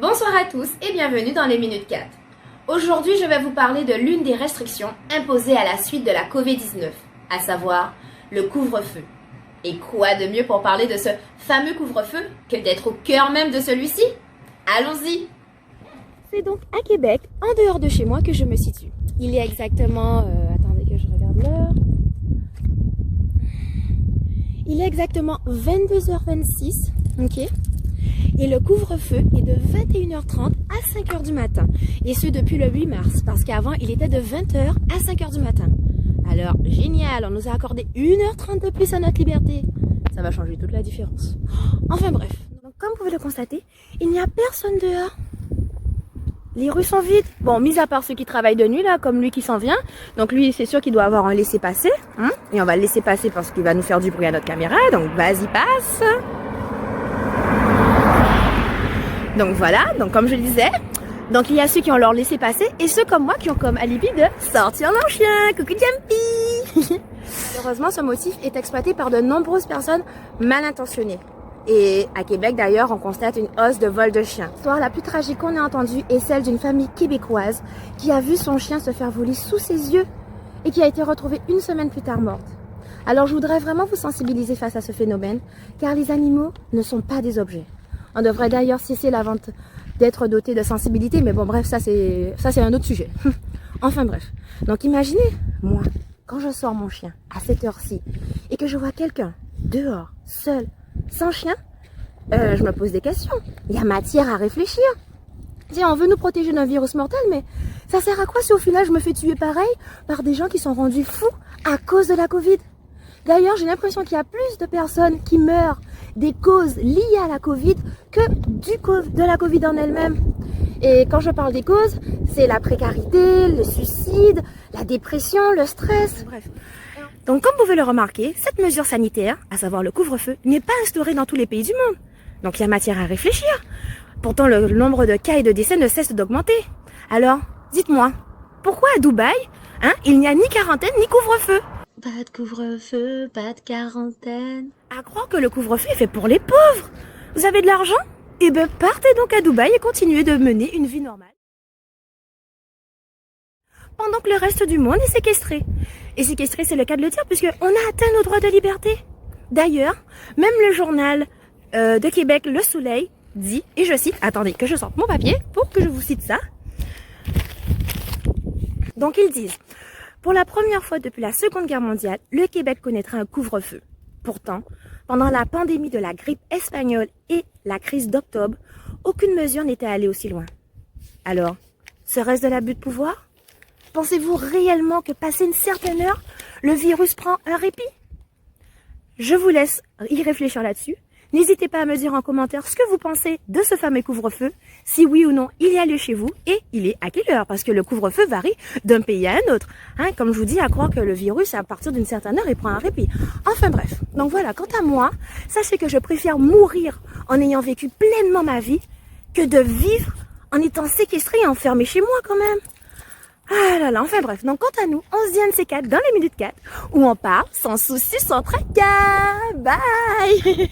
Bonsoir à tous et bienvenue dans les Minutes 4. Aujourd'hui, je vais vous parler de l'une des restrictions imposées à la suite de la Covid-19, à savoir le couvre-feu. Et quoi de mieux pour parler de ce fameux couvre-feu que d'être au cœur même de celui-ci? Allons-y! C'est donc à Québec, en dehors de chez moi, que je me situe. Il est exactement... attendez que je regarde l'heure. Il est exactement 22h26, ok? Et le couvre-feu est de 21h30 à 5h du matin. Et ce depuis le 8 mars, parce qu'avant, il était de 20h à 5h du matin. Alors, génial, on nous a accordé 1h30 de plus à notre liberté. Ça va changer toute la différence. Enfin bref, donc, comme vous pouvez le constater, il n'y a personne dehors. Les rues sont vides. Bon, mis à part ceux qui travaillent de nuit, là, comme lui qui s'en vient. Donc lui, c'est sûr qu'il doit avoir un laissez-passer. Hein, et on va le laisser passer parce qu'il va nous faire du bruit à notre caméra. Donc vas-y, passe. Donc voilà, donc comme je le disais, donc il y a ceux qui ont leur laissez-passer et ceux comme moi qui ont comme alibi de sortir leur chien. Coucou Jumpy. Heureusement, ce motif est exploité par de nombreuses personnes mal intentionnées. Et à Québec, d'ailleurs, on constate une hausse de vol de chiens. L'histoire la plus tragique qu'on ait entendue est celle d'une famille québécoise qui a vu son chien se faire voler sous ses yeux et qui a été retrouvée une semaine plus tard morte. Alors, je voudrais vraiment vous sensibiliser face à ce phénomène, car les animaux ne sont pas des objets. On devrait d'ailleurs cesser la vente d'être doté de sensibilité, mais bon, bref, ça c'est un autre sujet. Enfin bref. Donc imaginez, moi, quand je sors mon chien à cette heure-ci et que je vois quelqu'un dehors, seul, sans chien, je me pose des questions. Il y a matière à réfléchir. Tiens, on veut nous protéger d'un virus mortel, mais ça sert à quoi si au final je me fais tuer pareil par des gens qui sont rendus fous à cause de la Covid? D'ailleurs, j'ai l'impression qu'il y a plus de personnes qui meurent des causes liées à la Covid que de la Covid en elle-même. Et quand je parle des causes, c'est la précarité, le suicide, la dépression, le stress, bref. Donc, comme vous pouvez le remarquer, cette mesure sanitaire, à savoir le couvre-feu, n'est pas instaurée dans tous les pays du monde. Donc, il y a matière à réfléchir. Pourtant, le nombre de cas et de décès ne cesse d'augmenter. Alors, dites-moi, pourquoi à Dubaï, il n'y a ni quarantaine ni couvre-feu? Pas de couvre-feu, pas de quarantaine. À croire que le couvre-feu est fait pour les pauvres. Vous avez de l'argent? Eh ben, partez donc à Dubaï et continuez de mener une vie normale. Pendant que le reste du monde est séquestré. Et séquestré, c'est le cas de le dire, puisqu'on a atteint nos droits de liberté. D'ailleurs, même le journal de Québec, Le Soleil, dit, et je cite, attendez que je sorte mon papier pour que je vous cite ça. Donc ils disent, pour la première fois depuis la Seconde Guerre mondiale, le Québec connaîtra un couvre-feu. Pourtant, pendant la pandémie de la grippe espagnole et la crise d'octobre, aucune mesure n'était allée aussi loin. Alors, serait-ce de l'abus de pouvoir? Pensez-vous réellement que passé une certaine heure, le virus prend un répit? Je vous laisse y réfléchir là-dessus. N'hésitez pas à me dire en commentaire ce que vous pensez de ce fameux couvre-feu, si oui ou non il y a lieu chez vous et il est à quelle heure, parce que le couvre-feu varie d'un pays à un autre. Comme je vous dis, à croire que le virus, à partir d'une certaine heure, il prend un répit. Enfin bref, donc voilà, quant à moi, sachez que je préfère mourir en ayant vécu pleinement ma vie que de vivre en étant séquestré et enfermé chez moi quand même. Ah là là, enfin bref, donc quant à nous, on se dit un de ces 4 dans les minutes 4 où on parle sans souci, sans tracas. Bye.